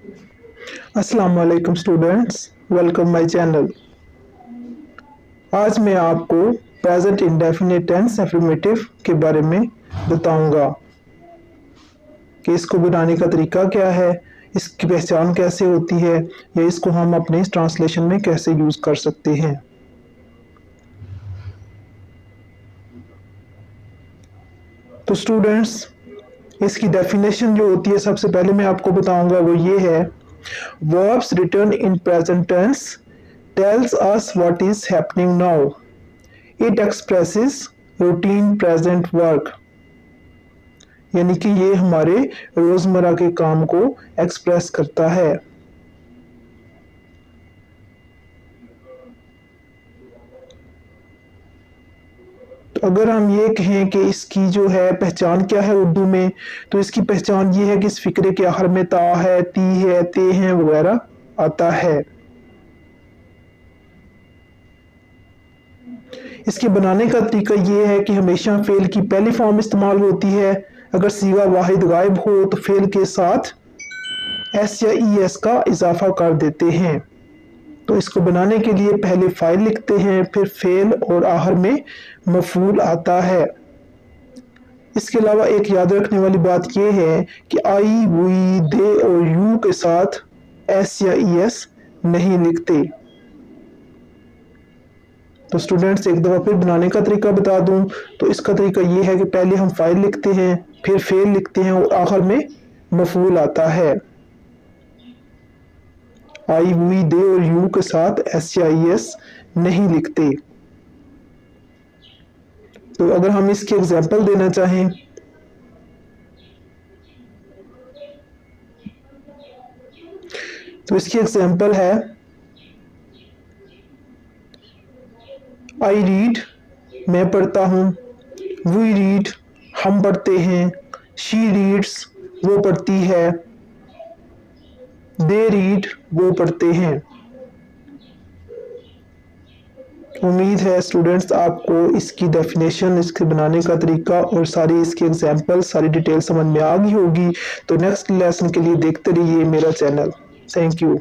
अस्सलाम वालेकुम students, welcome my channel. आज मैं आपको प्रेजेंट इंडेफिनिट टेंस एफर्मेटिव के बारे में बताऊंगा कि इसको बनाने का तरीका क्या है, इसकी पहचान कैसे होती है, या इसको हम अपने ट्रांसलेशन में कैसे यूज कर सकते हैं। तो स्टूडेंट्स, इसकी डेफिनेशन जो होती है सबसे पहले मैं आपको बताऊंगा वो ये है। Verbs written in present tense tells us what is happening now. It expresses routine present work. यानी कि ये हमारे रोजमर्रा के काम को एक्सप्रेस करता है। तो अगर हम ये कहें कि इसकी जो है पहचान क्या है उर्दू में, तो इसकी पहचान ये है कि इस फिक्रे के आखिर में ता है, ती है, ते हैं वगैरह आता है। इसके बनाने का तरीका ये है कि हमेशा फेल की पहली फॉर्म इस्तेमाल होती है। अगर सीगा वाहिद गायब हो तो फेल के साथ एस या ई एस का इजाफा कर देते हैं। तो इसको बनाने के लिए पहले फाइल लिखते हैं, फिर फेल और आखिर में मफूल आता है। इसके अलावा एक याद रखने वाली बात यह है कि आई, वी, दे और यू के साथ एस या ई एस नहीं लिखते। तो स्टूडेंट्स, एक दफ़ा फिर बनाने का तरीका बता दूं तो इसका तरीका ये है कि पहले हम फाइल लिखते हैं, फिर फेल लिखते हैं और आखिर में मफूल आता है। आई, वी, दे और यू के साथ एस या ई एस नहीं लिखते। तो अगर हम इसकी एग्जांपल देना चाहें तो इसकी एग्जांपल है आई रीड, मैं पढ़ता हूँ। वी रीड, हम पढ़ते हैं। शी रीड्स, वो पढ़ती है। दे रीड, वो पढ़ते हैं। उम्मीद है स्टूडेंट्स आपको इसकी डेफिनेशन, इसके बनाने का तरीका और सारी इसकी एग्जांपल, सारी डिटेल समझ में आ गई होगी। तो नेक्स्ट लेसन के लिए देखते रहिए मेरा चैनल। Thank you.